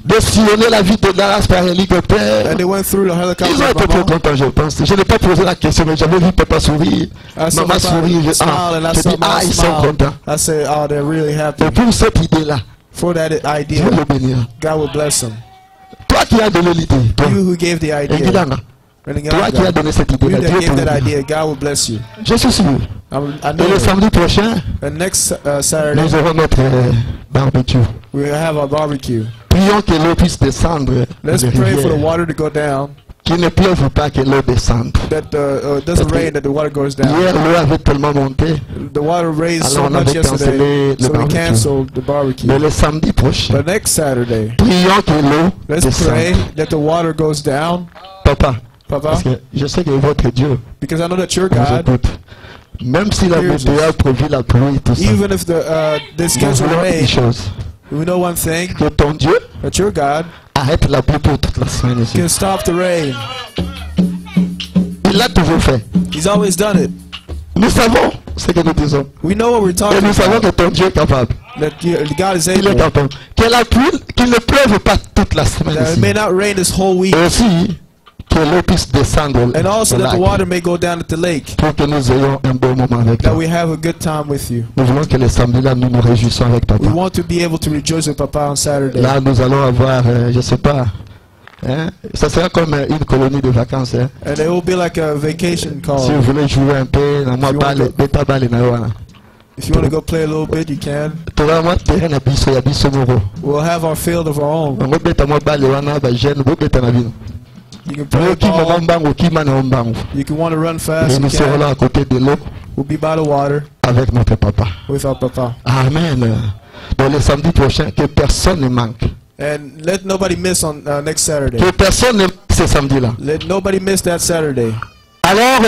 de sillonner la ville de Dallas par hélicoptère. And they went through the Ils ont helicopter. été très Mama. contents, je pense. Je n'ai pas posé la question, mais j'avais vu papa sourire. I saw Maman Papa sourire. smile, and I J'ai saw dit, Mama ils sont smile. contents. I said, oh, they're really happy. Et pour cette idée-là, For that idea, Dieu le bénira. God will bless them. Toi qui as donné l'idée, toi, You who gave the idea, Ngilanga, Brother toi qui as Ngilanga, donné cette you idée-là, that Dieu gave te that bénira. idea, God will bless you. Je suis sûr. I Et know le it. samedi prochain, And next Saturday, nous aurons notre barbecue. we will have our barbecue. Prions que l'eau puisse descendre. Let's de pray for the rivière. water to go down, Qu'il ne pleuve pas, que l'eau descende. that it doesn't rain, that the water goes down. Hier, l'eau avait tellement monté. The water raised Alors, so on much avait cancellé yesterday, le so we barbecue. canceled the barbecue. Mais le samedi prochain, But next Saturday, prions que l'eau let's pray descende. that the water goes down, Papa, Papa, parce que je sais que votre Dieu because I know that your vous God, écoute. Même si la hears météo a prévu la pluie, tout ça, even if the nous schedule voulons une rain, chose. we know one thing, Que ton Dieu that your God arrête la pluie pour toute la semaine ici. can stop the rain. Il l'a toujours fait. He's always done it. Nous savons ce que nous disons. We know what we're Et talking nous savons about, que ton Dieu est capable. that God is Il est able, capable. Que la pluie, qu'il ne pleuve pas toute la semaine that it ici. may not rain this whole week, Et aussi, que l'eau puisse descendre and also au that the lac, water may go down at the lake, pour que nous ayons un bon moment avec that toi. we have a good time with you. Nous voulons que les samedis là, nous nous réjouissons avec papa. We want to be able to rejoice with Papa on Saturday. Là, nous allons avoir, je sais pas, hein, ça sera comme une colonie de vacances. Hein. And it will be like a vacation Si vous call. voulez jouer un peu, na moi Si balle, on- beta balle na wana. If you want to go play a little bit, you can. Tola moi terrain na biso ya biso moko. We'll have our field of our own. Ngo beta moi balle wana ba jeune, bo beta na bino. You can play Qui mama ball. mbango, qui mana mbango. You can want to run Et fast. nous You serons can. là à côté de l'eau We'll be by the water avec notre papa. with our Papa. Amen. Dans le samedi prochain, que personne ne manque. And let nobody miss on next Saturday. Que personne ne manque ce samedi-là. Let nobody miss that Saturday. Alors,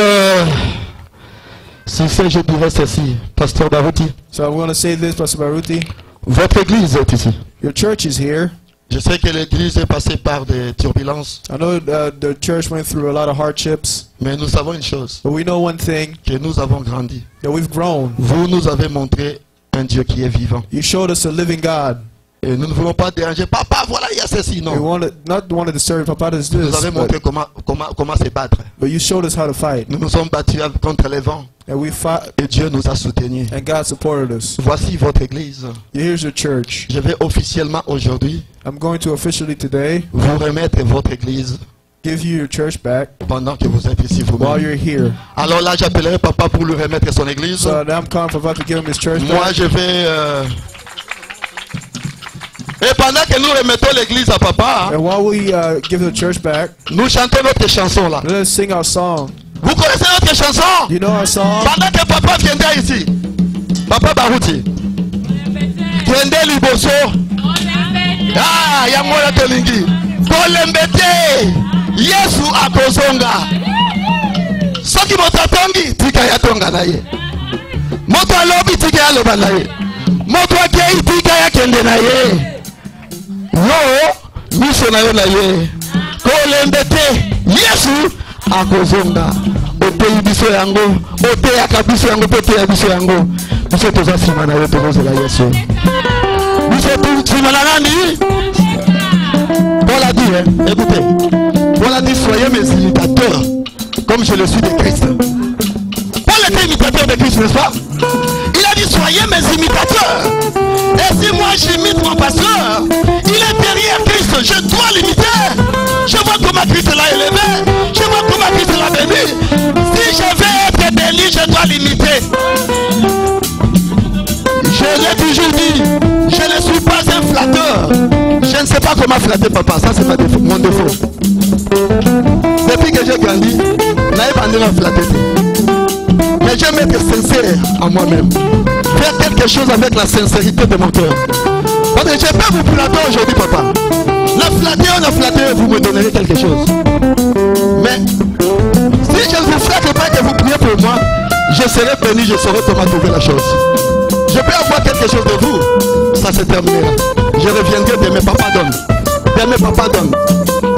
si c'est, je dirais ceci, Pasteur Barouti, So I'm going to say this, Pastor Baruti. votre église est ici. Your church is here. Je sais que l'église est passée par des turbulences, I know the church went through a lot of hardships, mais nous savons une chose, but we know one thing, que nous avons grandi. that we've grown. Vous nous avez montré un Dieu qui est vivant. You showed us a living God. Et nous ne voulons pas déranger. Papa, voilà, il y a ceci. We Non. wanted not wanted to serve Papa does Vous nous this, avez montré comment se battre. but you showed us how to fight, Nous nous sommes battus contre les vents. and we fought, Et Dieu nous a soutenus. and God supported us. Voici votre église. Here's your church. Je vais officiellement aujourd'hui I'm going to officially today vous remettre votre église give you your church back pendant que vous êtes ici while vous-même. you're here. Alors là, j'appellerai papa pour lui remettre son église. So now I'm calling Papa to give him his church Moi, back. je vais... Et pendant que nous remettons l'église à papa, And while we give the church back, nous chantons notre chanson là. let us sing our song. Vous connaissez notre chanson? You know our song? Pendant que papa viendra ici, papa Barouti, viendra liboso. Ah, yangola tolingi. Kolembete, Yesu akozonga. Soki moto atongi, tika ya tonga na ye. Moto alobi, tika ya loba na ye. Moto akei, tika ya kende na ye. Yo, miso na yo na ye. Kolembete, Yesu akozonga. Oteyi biso yango, oteyaka biso yango, oteya biso yango. Biso toza nsima na yo tokozela Yesu. Biso nsima na nani? Paul a dit, hein, écoutez, Paul a dit, soyez mes imitateurs, comme je le suis de Christ. Paul était imitateur de Christ, n'est-ce pas? Il a dit, soyez mes imitateurs. Et si moi j'imite mon pasteur, il est derrière Christ, je dois l'imiter. Je vois comment Christ l'a élevé, je vois comment Christ l'a béni. Si je veux être béni, je dois l'imiter. Je l'ai toujours dit, je ne suis pas un flatteur. Je ne sais pas m'a flatté, papa. Ça, c'est mon défaut. Depuis que j'ai grandi, n'avez pas m'a flatté. Mais j'aime être sincère en moi-même. Faire quelque chose avec la sincérité de mon cœur. Parce que je peux vous flatter aujourd'hui, papa. La flatter, vous me donnerez quelque chose. Mais si je ne vous flatte pas que vous priez pour moi, je serai béni, je saurai comment trouver la chose. Je peux avoir quelque chose de vous, ça se terminera. Je reviendrai demain, papa donne. Demain, papa donne.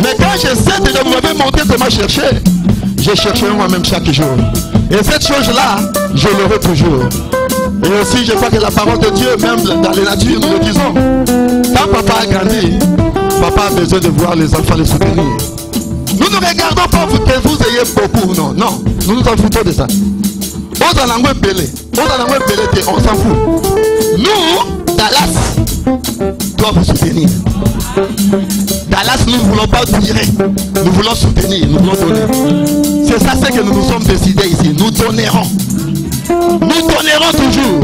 Mais quand je sais que vous m'avez montré comment chercher, je chercherai moi-même chaque jour. Et cette chose-là, je l'aurai toujours. Et aussi, je crois que la parole de Dieu, même dans les natures, nous le disons. Quand papa a grandi, papa a besoin de voir les enfants les soutenir. Nous ne regardons pas que vous ayez beaucoup, non, non. Nous nous en foutons de ça. On s'en fout. Nous, Dallas, doit vous soutenir. Dallas, nous ne voulons pas tirer. Nous voulons soutenir, nous voulons donner. C'est ça ce que nous nous sommes décidés ici. Nous donnerons. Nous donnerons toujours.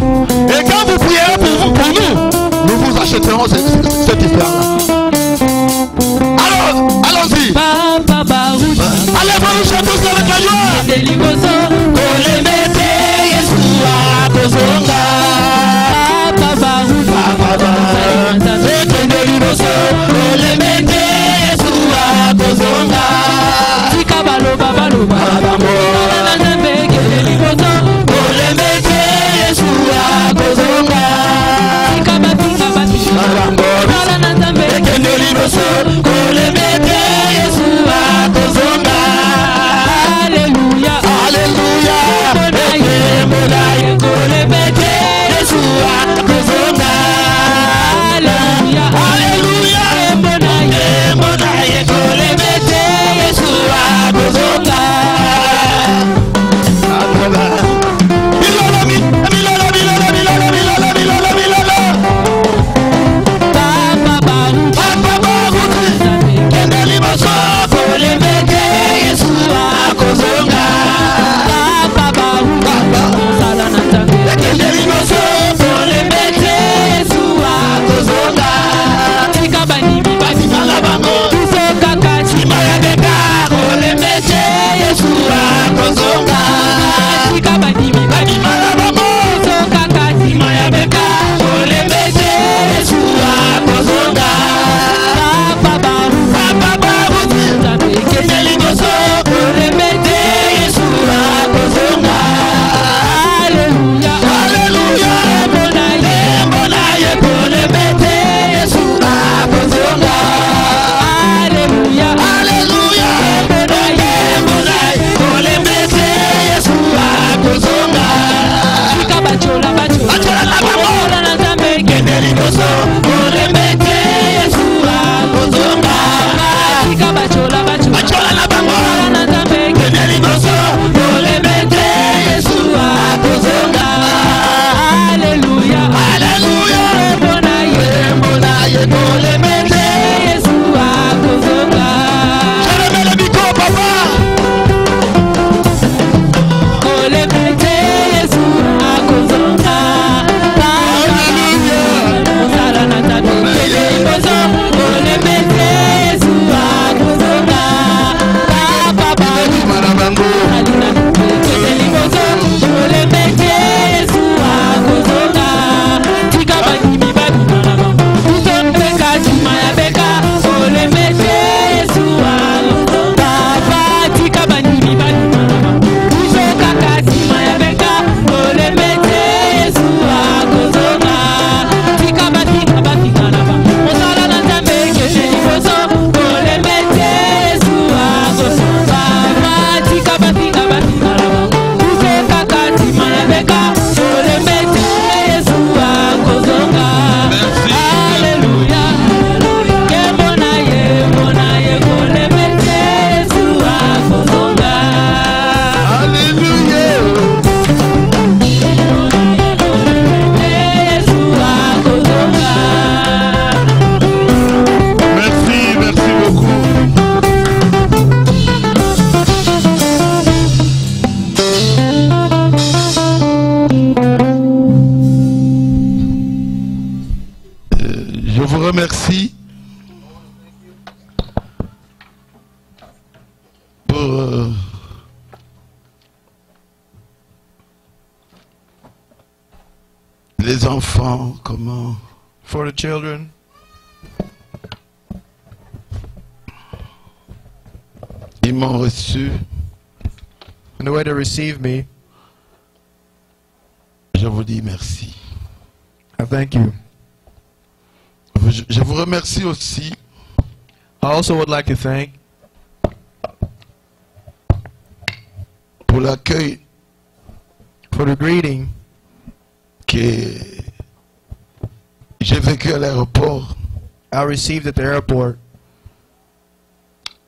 Et quand vous prierez pour nous, nous vous achèterons cette histoire-là. Alors, allons-y. Allez, vous chantez tous avec la joie. Yesu Les enfants, comment? For the children, Ils m'ont reçu. and the way they received me, Je vous dis merci. I thank you. Je vous remercie aussi I also would like to thank pour l'accueil for the greeting que j'ai vécu à l'aéroport I received at the airport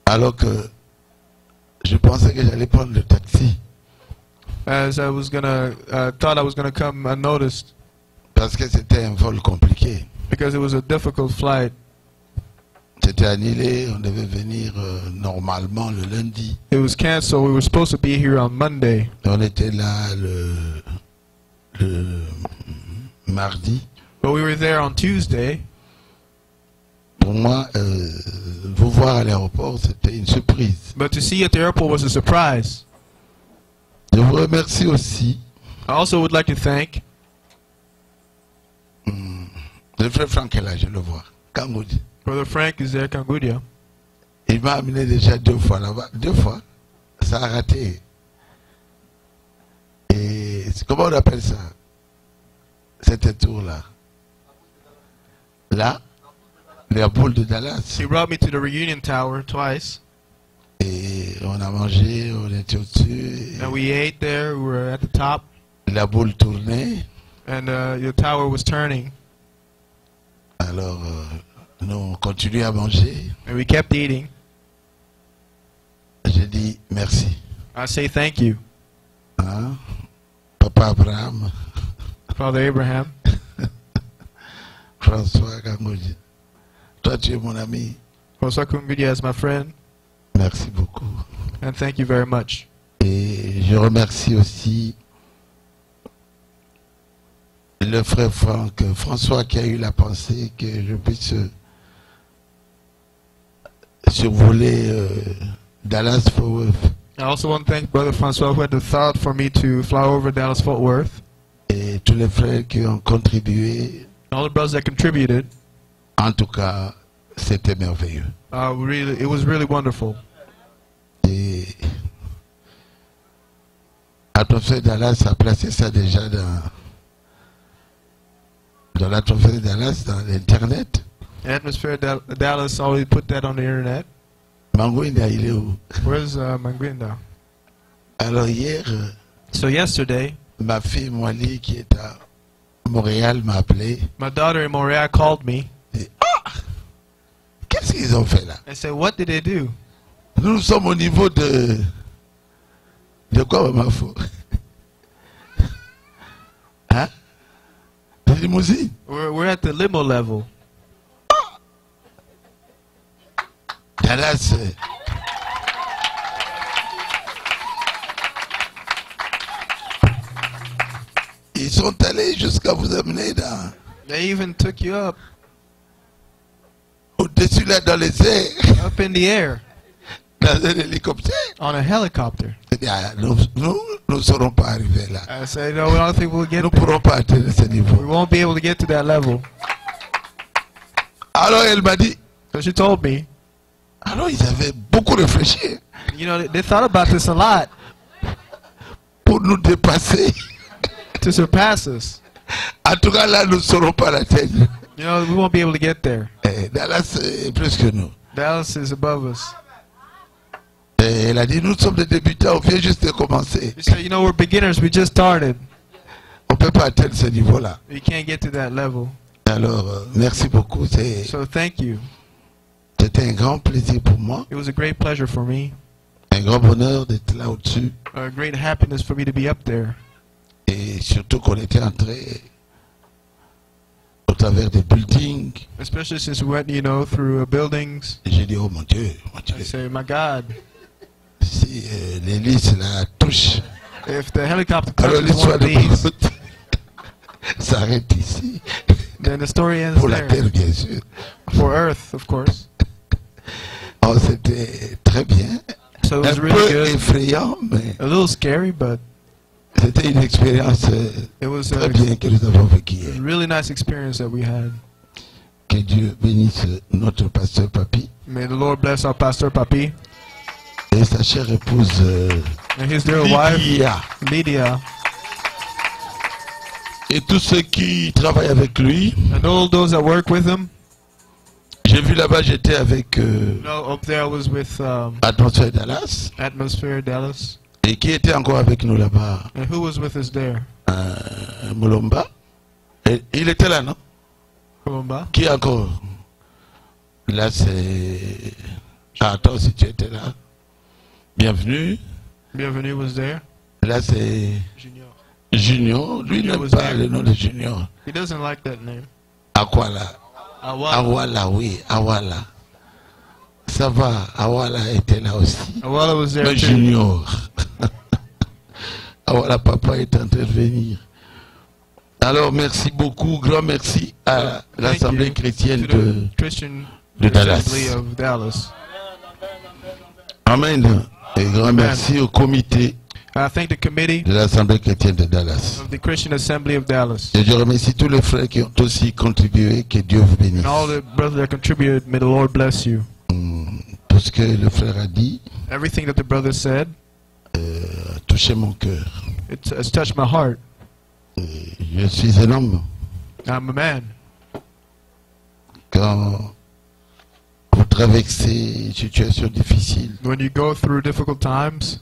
alors que je pensais que j'allais prendre le taxi as I was gonna, thought I was gonna come unnoticed parce que c'était un vol compliqué. because it was a difficult flight. C'était annulé, on devait venir normalement le lundi. It was canceled. We were supposed to be here on Monday. On était là le mardi. But we were there on Tuesday. Pour moi, vous voir à l'aéroport, c'était une surprise. But to see you at the airport was a surprise. Je vous remercie aussi. I also would like to thank Le frère Franck est là, je le vois. Kangoudi. Brother Frank is there, Kangudia. Il m'a amené déjà 2 fois là-bas. 2 fois. Ça a raté. Et comment on appelle ça? Cette tour-là. Là, la boule de Dallas. He brought me to the reunion tower twice. Et on a mangé, on était au-dessus. And we ate there. We were at the top. La boule tournait. And the tower was turning. Alors, nous on continue à manger. And we kept eating. J'ai dit merci. I say thank you, Hein? Papa Abraham, Father Abraham, François Kangoudi. Toi, tu es mon ami. François Kangudia is my friend. Merci beaucoup. And thank you very much. Et je remercie aussi le frère Franck, François, qui a eu la pensée que je puisse survoler Dallas-Fort Worth. I also want to thank Brother Francois who had the thought for me to fly over Dallas-Fort Worth. Et tous les frères qui ont contribué. And all the brothers that contributed. En tout cas, c'était merveilleux. It was really wonderful. Et l'atmosphère Dallas a placé ça déjà dans l'atmosphère Dallas, dans l'Internet. Atmosphere Dallas always put that on the internet. Manguinda, il est où? Where's Manguinda? Alors hier, So yesterday, ma fille Moali qui est à Montréal m'a appelé. my daughter in Montreal called me. Et, qu'est-ce qu'ils ont fait là? I said, what did they do? Nous sommes au niveau de quoi, ma fille? Hein? De limousine? We're at the limo level. Dallas. Ils sont allés jusqu'à vous amener They even took you up au-dessus là dans les airs, up in the air dans un hélicoptère. on a helicopter. Nous ne serons pas arrivés là. I said, no, we don't think we'll get Nous ne there. pourrons pas atteindre ce We niveau. won't be able to get to that level. Alors elle m'a dit, So she told me, alors ils avaient beaucoup réfléchi you know, they thought about this a lot pour nous dépasser. to surpass us. En tout cas là, nous ne serons pas l'atteindre. You know, we won't be able to get there. Dallas est plus que nous. Dallas is above us. Et elle a dit, nous sommes des débutants, on vient juste de commencer. She said, you know, we're beginners. We just started. On ne peut pas atteindre ce niveau-là. We can't get to that level. Alors, merci beaucoup. So thank you. C'était un grand plaisir pour moi, It was a great pleasure for me, un grand bonheur d'être là au-dessus. a great happiness for me to be up there. Et surtout qu'on était entré au travers des buildings. Especially since we went, you know, through buildings. Et j'ai dit, oh mon Dieu, I say, my God, si l'hélice la touche, if the helicopter alors touches one l'histoire of de these, route s'arrête ici. then the story ends Pour la there. terre, bien sûr. For Earth, of course. Oh, c'était très bien. So it Un was peu really good. effrayant, mais A little scary, but C'était une expérience It was très a bien que nous avons vécue hier. really nice experience that we had. Que Dieu bénisse notre pasteur Papi May the Lord bless our pastor Papi et sa chère épouse and his dear wife Lydia. Lydia Et tous ceux qui travaillent avec lui. and all those that work with him. J'ai vu là-bas, j'étais avec No, up there I was with Atmosphère Dallas. Atmosphere Dallas. Et qui était encore avec nous là-bas? And who was with us there? Moulomba. Et il était là, non? Columba. Qui encore? Là, c'est... Ah, attends, si tu étais là. Bienvenue. Bienvenue was there. Là, c'est... Junior. Junior. Lui Junior n'aime was pas there. le nom de Junior. He doesn't like that name. Awala. Awala. Awala, oui, Awala. Ça va, Awala était là aussi. Awala was there Le too. Junior. Awala, papa est en train de venir. Alors, merci beaucoup, grand merci à l'Assemblée Thank you chrétienne to de the Christian de Dallas. Assembly of Dallas. Amen. Et grand merci au comité I thank the committee de l'Assemblée chrétienne de Dallas. of the Christian Assembly of Dallas Et je remercie tous les frères qui ont aussi contribué. Que Dieu vous bénisse. and all the brothers that contributed. May the Lord bless you. Tout ce que le frère a dit Everything that the brother said, a touché mon cœur. it's touched my heart. Et je suis un homme. I'm a man. Quand vous traversez une situation difficile When you go through difficult times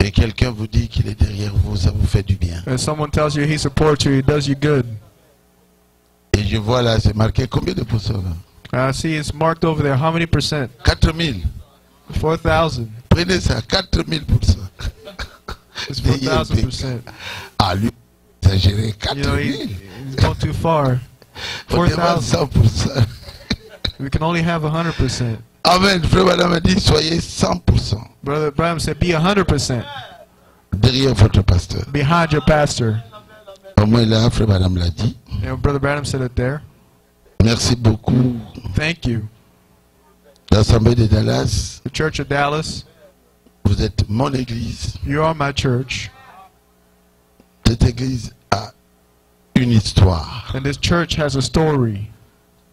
et quelqu'un vous dit qu'il est derrière vous, ça vous fait du bien. and someone tells you he supports you, he does you good. Et je vois là, c'est marqué combien de pourcents là? I see it's marked over there. How many percent? 4000. 4,000. Prenez ça, 4000%. It's 4,000%. Ah, lui, exagéré, You know, 4000. he's gone too far. On demande 4,000. 100%. We can only have 100%. Amen. Frère Madame a dit, soyez 100% Brother Abraham said, be 100% derrière votre pasteur. behind your pastor. Au moins là, Frère Madame l'a dit. And Brother Branham said it there. Merci beaucoup. Thank you. L'Assemblée de Dallas, The Church of Dallas, vous êtes mon église. you are my church. Cette église a une histoire. And this church has a story.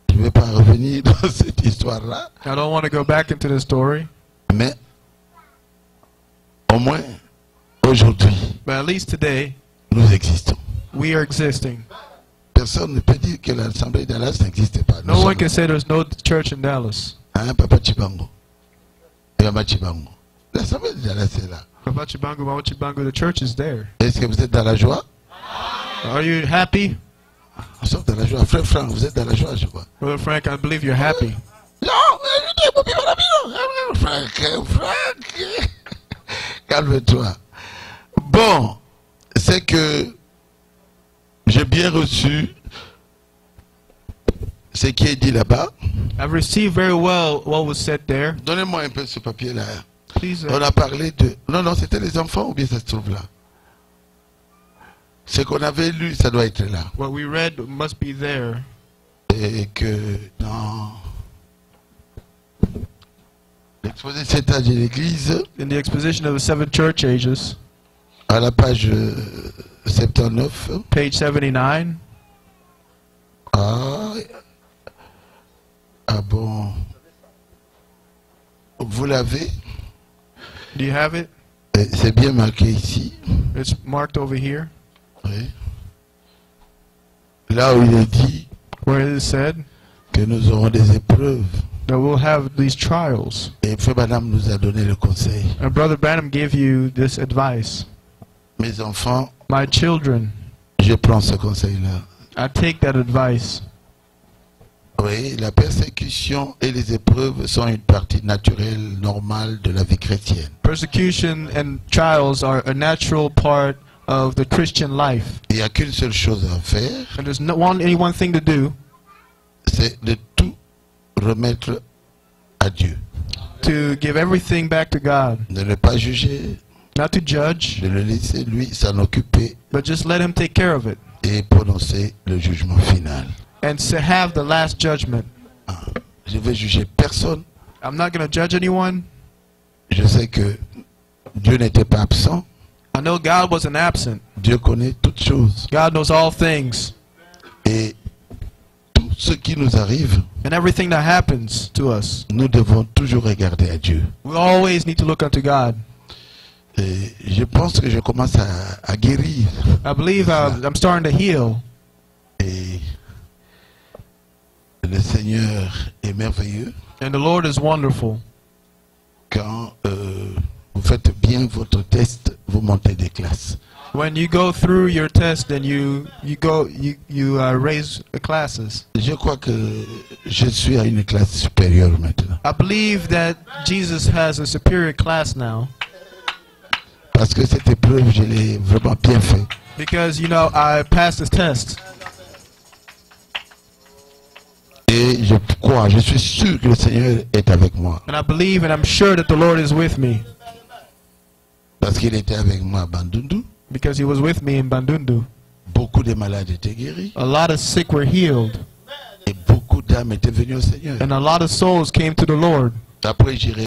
Je ne vais pas revenir dans cette histoire-là, I don't want to go back into the story, mais au moins aujourd'hui, but at least today, nous existons. we are existing. Personne ne peut dire que l'Assemblée de Dallas n'existe pas. Nous No one sommes- can say there's no church in Dallas. Hein, Papa Chibango et Maman Chibango. L'Assemblée de Dallas est là. Papa Chibangu, Mama Chibangu, the church is there. Est-ce que vous êtes dans la joie? Are you happy? Nous sommes dans la joie. Frère Franck, vous êtes dans la joie, je crois. Brother Frank, I believe you're happy. Non, Franck, calme-toi. Bon, c'est que j'ai bien reçu ce qui est dit là-bas. I've received very well what was said there. Donnez-moi un peu ce papier-là. Please, On a parlé de... Non, non, c'était les enfants ou bien ça se trouve là? Ce qu'on avait lu, ça doit être là. what we read must be there. Et que dans l'exposé de cet âge de l'Église, In the exposition of the seven church ages, à la page 79, page 79. ah bon, vous l'avez? Do you have it? C'est bien marqué ici. It's marked over here, Oui. Là où il est dit where it is said que nous aurons des épreuves. that we'll have these trials. Et Frère Madame nous a donné le conseil. And Brother Branham gave you this advice. Mes enfants, My children, je prends ce conseil-là. I take that advice. Oui, la persécution et les épreuves sont une partie naturelle, normale de la vie chrétienne. Persecution and trials are a natural part of the Christian life. Il n'y a qu'une seule chose à faire, And there's only one thing to do, c'est de tout remettre à Dieu. to give everything back to God. De ne pas juger, Not to judge, de le laisser lui s'en occuper but just let him take care of it. et prononcer le jugement final. And to have the last judgment. Je vais juger personne. I'm not going to judge anyone. Je sais que Dieu n'était pas absent. I know God wasn't absent. Dieu connaît toutes choses. God knows all things. Et tout ce qui nous arrive, And everything that happens to us, nous devons toujours regarder à Dieu. we always need to look unto God. Et je pense que je commence à guérir. I believe I'm starting to heal. Et le Seigneur est merveilleux. And the Lord is wonderful. Quand vous faites bien votre test, vous montez des classes. When you go through your test, then you raise classes. Je crois que je suis à une classe supérieure maintenant. I believe that Jesus has a superior class now. Parce que cette épreuve, je l'ai vraiment bien fait. Because, you know, I passed this test. Et je crois, je suis sûr que le Seigneur est avec moi. And I believe and I'm sure that the Lord is with me. Parce qu'il était avec moi à Bandundu. Because he was with me in Bandundu. Beaucoup de malades étaient guéris. A lot of sick were healed. Et beaucoup d'âmes étaient venues au Seigneur. And a lot of souls came to the Lord. Après, j'irai